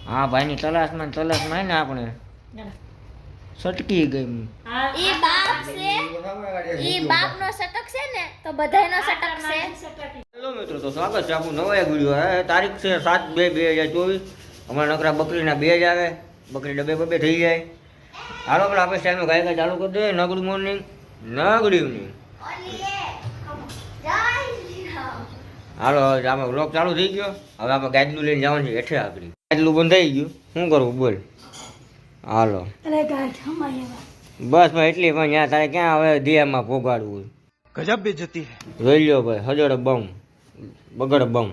હા ભાઈની તલાશમાં ને આપણે સટકી ગઈ. ઈ બાપ છે, ઈ બાપનો સટક છે ને તો બધાયનો સટક છે. હેલો મિત્રો, તો સ્વાગત છે આપણું નવા એક વિડીયો. તારીખ છે 7/2/2024. હમણાં નકરા બકરીના 2 જ આવે, બકરી ડબે થઈ જાય. હાલો આપણે આપણે સ્ટાઈલમાં ગાયકા ચાલુ કરી દઈએ. ન ગુડ મોર્નિંગ, ન ગુડ ઇવનિંગ. હાલો આમાં વ્લોગ ચાલુ થઈ ગયો. હવે આપણે ગાયનું લઈને જવાનું છે હેઠે આગળ. ગાયલું બંધ થઈ ગયું, શું કરવું બોલ. હાલો બસ ભાઈ એટલી પણ ત્યાં તારે ક્યાં હવે દિયામાં ભોગાડવું. ગજબ બેજતી હે. જોઈ લ્યો ભાઈ, હજડ બમ બગડ બમ.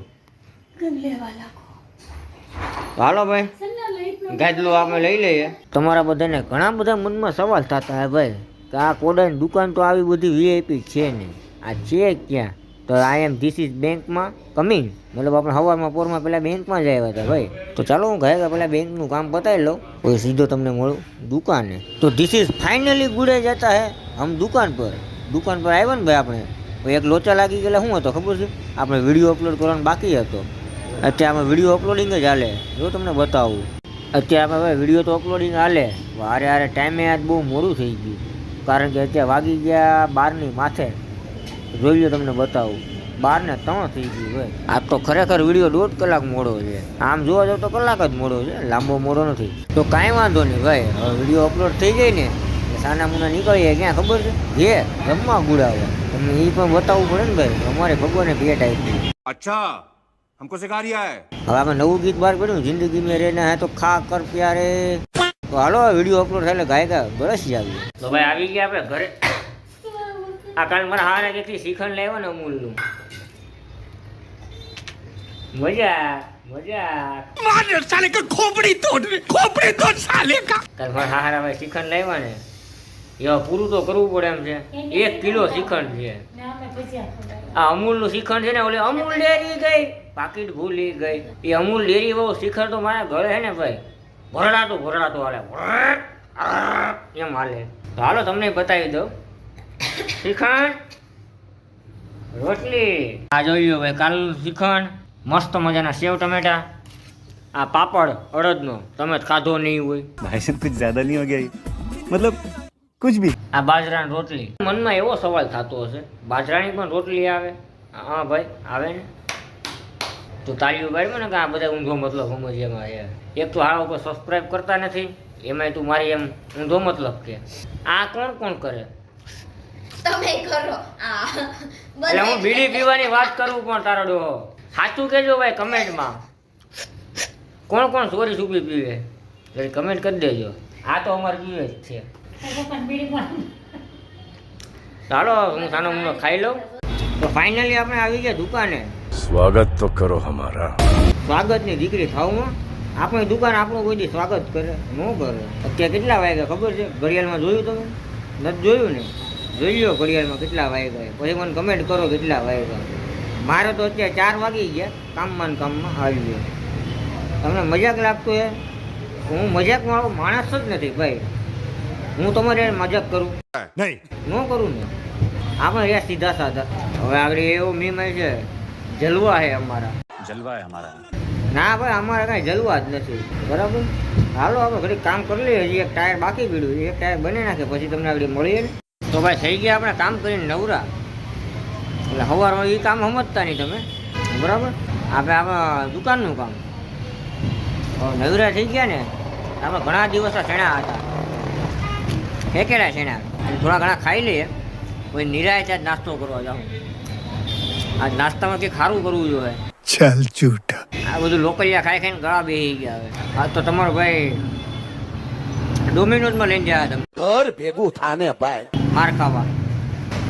હાલો ભાઈ ગાયલું આપણે લઈ લઈએ. તમારા બધાને ઘણા બધા મનમાં સવાલ થતા હે ભાઈ કે આ કોડાની દુકાન તો આવી બધી વીઆઈપી છે નહીં, આ છે ક્યાં? તો આઈ એમ ધીસ ઇઝ બેંકમાં કમિંગ. મતલબ આપણે સવારમાં પોરમાં પહેલાં બેંકમાં જ આવ્યા હતા ભાઈ. તો ચાલો હું ગયા પહેલાં બેંકનું કામ પતાવી લઉં, પછી સીધો તમને મળું દુકાને. તો ધીસ ઇઝ ફાઇનલી ગુડે જતા હે હમ દુકાન પર આવ્યા ને ભાઈ આપણે. એક લોચા લાગી ગયેલા શું હતો ખબર છે? આપણે વિડીયો અપલોડ કરવાનો બાકી હતો. અત્યારે આમાં વિડીયો અપલોડિંગ જ હાલે. જો તમને બતાવું, અત્યારે આપણે વિડીયો તો અપલોડિંગ હાલે. હારે ટાઈમે આજ બહુ મોડું થઈ ગયું, કારણ કે અત્યારે વાગી ગયા 12ની માથે. જોઈ લો તમને બતાવું, 12:03 થઈ ગયું ભાઈ. આ તો ખરેખર વિડીયો 1.5 કલાક મોડો છે. આમ જોવા જાવ તો કલાક જ મોડો છે, લાંબો મોડો નથી. તો કાંઈ વાંધો નહીં ભાઈ, હવે વિડીયો અપલોડ થઈ જાય ને સાના મુના નીકળીએ ક્યાં ખબર છે? ઘેર જમવા ગુડાવે. તમને એ પણ બતાવવું પડે ને ભાઈ, અમારે ભગવાને ભેટ આપી. અચ્છા, हमको सिखा रिया है. હવે આપણે નવું ગીત બહાર પડ્યું, જિંદગી મેં રહેના હે તો ખા કર પ્યારે. તો હાલો વિડીયો અપલોડ થાય એટલે ગાયકા બરસી આવી. તો ભાઈ આવી ગયા આપણે ઘરે. આ કાલ મારા હારે કેટલી શ્રીખંડ લાવ્યો ને અમૂલનું. મજા साले का खोपड़ी तोड़ साले का. કાલ મારા હારા ભાઈ શ્રીખંડ લાવ્યા ને, એ પૂરું તો કરવું પડે એમ છે. 1 કિલો શ્રીખંડ છે. આ અમૂલનું શ્રીખંડ છે ને, ઓલે અમૂલ ડેરી ગઈ પાકીટ ભૂલી ગઈ. એ અમૂલ ડેરી બહુ શ્રીખંડ તો મારા ઘરે છે ને ભાઈ, ભરડાતો હાલે એમ હાલે. તો હાલો તમને બતાવી દઉં શ્રીખંડ રોટલી. આ જોઈ લો ભાઈ કાલનું શ્રીખંડ, મસ્ત મજાના સેવ ટમેટા. આ પાપડ અડદનો, તમે જ ખાધો નહીં હોય. भाई साहब कुछ ज्यादा नहीं हो गया ये? मतलब कुछ भी. આ બાજરાની રોટલી. મનમાં એવો સવાલ થતો હશે, બાજરાની પણ રોટલી આવે? હા ભાઈ આવે ને. તો તાળીઓ પાડ્યો ને કે આ બધા ઊંધો મતલબ સમજ્યામાં છે. એક તો આ ઉપર સબસ્ક્રાઈબ કરતા નથી, એમાંય તું મારી એમ ઊંધો મતલબ કે આ કોણ કરે? તમે કરો એટલે હું બીડી પીવાની વાત કરું પણ તારો ડોહો સાચું કહેજો ભાઈ કમેન્ટમાં. કોણ ચોરી છૂપી પીવે એટલે કમેન્ટ કરી દેજો. આ તો અમારે પીવે જ છે. ચાલો હું સાનો મુનો ખાઈ લઉં. તો ફાઇનલી આપણે આવી ગયા દુકાને. स्वागत तो करो हमारा. સ્વાગતની દીકરી થાવમાં આપણી દુકાન આપણું કોઈ દી સ્વાગત કરે ન કરે. અત્યારે કેટલા વાગ્યા ખબર છે? ઘડિયાળમાં જોયું તમે? નથી જોયું ને? જોઈ લો ઘડિયાળમાં કેટલા વાગ્યા, પછી મને કમેન્ટ કરો કેટલા વાગ્યા. મારે તો અત્યારે 4 વાગી ગયા. કામમાં આવી ગયો. તમને મજાક લાગતો હે? હું મજાક વાળો માણસ જ નથી ભાઈ. હું તમારે મજાક કરું नहीं. ન કરું ને. આપણે રહ્યા સીધા સાધા. હવે આગળ એવો મીમ છે, જલવા હે અમારા. जलवा है हमारा. ના ભાઈ અમારે કાંઈ જલવા જ નથી, બરાબર. હાલો આપણે ઘડી કામ કરી લઈએ. હજી એક ટાયર બાકી પીડ્યું, એક ટાયર બની નાખે પછી તમને આગળ મળીએ ને. તો ભાઈ થઈ ગયા આપણે કામ કરીને નવરા. એટલે સવારમાં એ કામ સમજતા નહીં તમે, બરાબર. આપણે દુકાનનું કામ નવરા થઈ ગયા ને. આપણે ઘણા દિવસ શેણા હતા, ફેંકેલા શેણા, થોડા ઘણા ખાઈ લઈએ પછી નિરાય ત્યાં નાસ્તો કરવા જાઉં. આ નાસ્તામાં કંઈક સારું કરવું જોઈએ. चल झूठा. આ બધું લોકલિયા ખાઈ ખાઈને ગળા બેસી ગયા હવે. આ તો તમારો ભાઈ ડોમિનોઝમાં લઈને ગયા તમે ઘર ભેગું થાને ભાઈ માર ખાવા.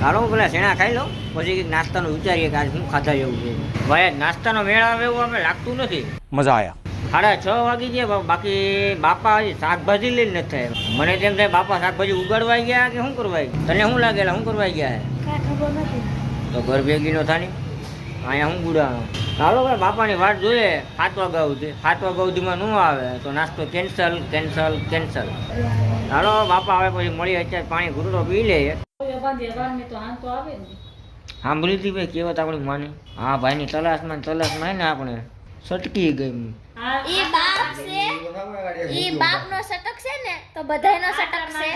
હાલો હું પેલા શેણા ખાઈ લઉં પછી કંઈક નાસ્તાનું વિચારીએ કે આજ શું ખાધા જેવું છે. ભાઈ નાસ્તાનો મેળ આવે એવું આપણે લાગતું નથી. मजा आया. 6:30 વાગી ગયા, બાકી બાપા હજી શાકભાજી લઈને નથી થયા. મને તેમ થાય બાપા શાકભાજી ઉગાડવા ગયા કે શું કરવા ગયા? તને શું લાગેલા શું કરવા ગયા? તો ઘર ભેગી નો થાની અહીંયા હું ગુડાનો. ચાલો ભાઈ બાપાની વાટ જોઈએ 7 વાગ્યા સુધી. 7 વાગ્યા સુધીમાં ન આવે તો નાસ્તો કેન્સલ. ચાલો બાપા આવે પછી મળીએ. અત્યારે પાણી ઘૂંટડો પી લઈએ. સાંભળી હતી ભાઈ કહેવત આપણી માની. હા ભાઈની તલાશમાં ને આપણે સટકી ગઈ. ઈ બાપ છે, ઈ બાપનો સટક છે ને તો બધાયનો સટક છે.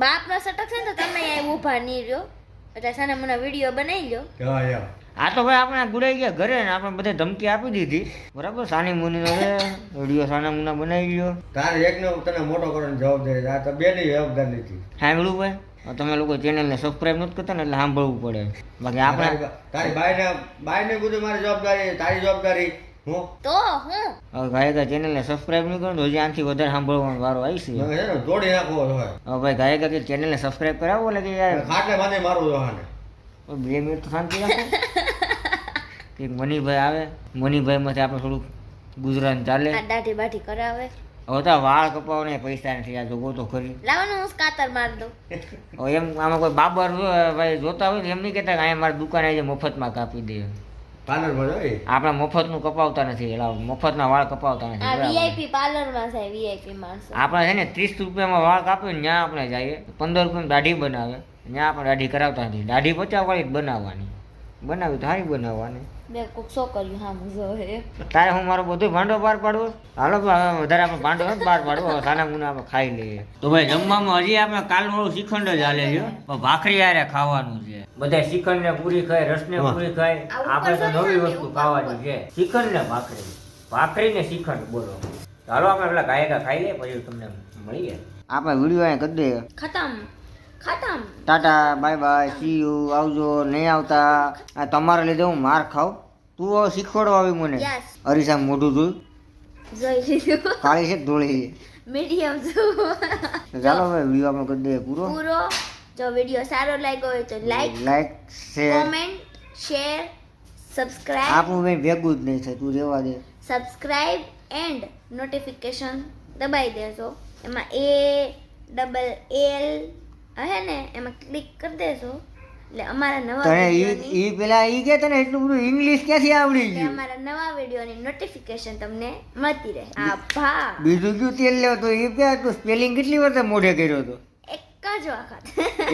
બાપનો સટક છે ને તો તમે અહીંયા ઊભા નહીં રહ્યો. એટલે સાના મને વિડીયો બનાવી લ્યો. આ તો ભાઈ આપણે ગુડાઈ ગયા ઘરે ને આપણે બધે ધમકી આપી દીધી બરાબર. સાની મુનીનો છે વિડીયો સાના મુના બનાવી ગયો. તારે એકને તને મોટો કરવાની જવાબદારી છે. આ તો બેની જવાબદારી નથી. સાંભળ્યું ભાઈ તમે લોકો ચેનલને સબસ્ક્રાઈબ નથી કરતા ને એટલે સાંભળવું પડે. બાકી આપણે તારી બાયને બધું મારી જવાબદારી, તારી જવાબદારી. હું તો હું હવે ગાયકા ચેનલને સબસ્ક્રાઈબ નહીં કરો તો હજી આનાથી વધારે સાંભળવાનો વારો આવશે. છે ને તોડી નાખવો હોય. હવે ભાઈ ગાયકા કે ચેનલને સબસ્ક્રાઈબ કરાવો એટલે કે યાર ખાટલે બાંધી મારવું જોવાને. 2 મિનિટ તો શાંતિ રાખો. એક મનીભાઈ આવે, મનીભાઈમાંથી આપણે થોડુંક ગુજરાન ચાલે. આ દાઢી બાઢી કરાવે. હવે તો વાળ કપાવવાને પૈસા નથી. આ જોગો તો ખરી. લાવવાનું હું કાતર માર દઉં. હવે એમ આમાં કોઈ બાબર ભાઈ જોતા હોય તો એમ નહીં કહેતા કે અહીંયા મારી દુકાને જે મફતમાં કાપી દે. પાર્લરમાં જોઈએ. આપણે મફતનું કપાવતા નથી, એટલે મફતના વાળ કપાવતા નથી. આ બરાબર. વીઆઈપી પાર્લરમાં જાય વીઆઈપી માણસો. આપણે છે ને 30 રૂપિયામાં વાળ કાપીને ત્યાં આપણે જઈએ, 15 રૂપિયામાં દાઢી બનાવે ત્યાં આપણે દાઢી કરાવતા નથી. દાઢી 50 વાળી જ બનાવવાની, બનાવી તો સારી બનાવવાની. બે કોક છોકરીઓ હામું જોવે. તારે હું મારો બધું ભાંડો બહાર પાડવો. હાલો ભાઈ હવે વધારે આપણે ભાંડો નથી બહાર પાડવો. હવે સાના મુના આપણે ખાઈ લઈએ. તો ભાઈ જમવામાં હજી આપણે કાલવાળું શ્રીખંડ જ હાલે છે, પણ ભાખરી હારે ખાવાનું છે. બધા શ્રીખંડ ને પૂરી ખાય, રસ ને પૂરી ખાય. આપણે તો નવી વસ્તુ ખાવાની છે, શ્રીખંડ ને ભાખરી. ભાખરી ને શ્રીખંડ બોલો. હાલો આપણે પેલા ગાયકા ખાઈ લઈએ પછી તમને મળીએ. આપણે વિડીયો અહીંયા કરી દઈએ. ખતમ ખતમ. Tata bye bye see you. આવજો. નહીં આવતા આ તમારા લીધે હું માર ખાવ. તું હવે શીખવાડવા આવી મને. યસ અરીસા મોઢું જોયું જોઈ લીધું. કાળી છે કે ધોળી મીડિયમ જો. છે. ચાલો હવે વિડીયો આપણે કરી દઈએ પૂરો. પૂરો. જો વિડીયો સારો લાગ્યો હોય તો like share. Comment share subscribe આપણું કંઈ ભેગું જ નહીં થાય, તું રહેવા દે. સબસ્ક્રાઇબ એન્ડ નોટિફિકેશન દબાઈ દેજો. એમાં ALL હે ને એમાં ક્લિક કરી દેજો એટલે અમારા નવા તને વિડીયોની ઈ પેલા ઈ કે તને એટલું બધું ઇંગ્લિશ ક્યાંથી આવડી એટલે ગયું? અમારા નવા વિડીયોની નોટિફિકેશન તમને મળતી રહે. આભાર. બીજું કયું તેલ લેવો તો ઈ કે તું સ્પેલિંગ કેટલી વખત મોઢે કર્યો તો? એક જ વખત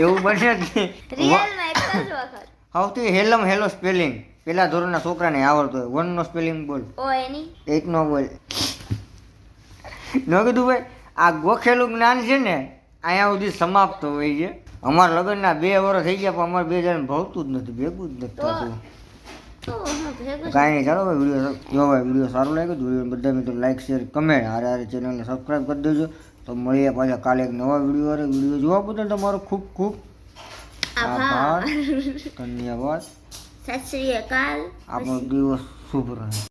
એવું બને જ નહીં. રિયલમાં એક જ વખત. સૌથી હેલમ હેલો સ્પેલિંગ પેલા ધોરણના છોકરાને આવડતો હોય. 1 નો સ્પેલિંગ બોલ, ઓ એની 8 નો બોલ. ન કીધું ભાઈ આ ગોખેલું જ્ઞાન છે ને અહીંયા સુધી સમાપ્ત હોય છે. અમારા લગ્નના 2 વર્ષ થઈ ગયા પણ અમારે 2 જણ ભાવતું જ નથી, ભેગું જ નથી થતું. તો હું ભેગું કાંઈ નહીં. ચાલો ભાઈ વિડીયો જો ભાઈ વિડીયો સારો લાગ્યો તો વિડીયો બધા મિત્રો લાઈક શેર કમેન્ટ હારે ચેનલને સબસ્ક્રાઈબ કરી દેજો. તો મળીએ પાછા કાલે એક નવા વિડીયો. વિડીયો જોવા બદલ તમારો ખૂબ ખૂબ આભાર. ધન્યવાદ. સત શ્રી અકાલ. આપણો દિવસ શુભ રહે.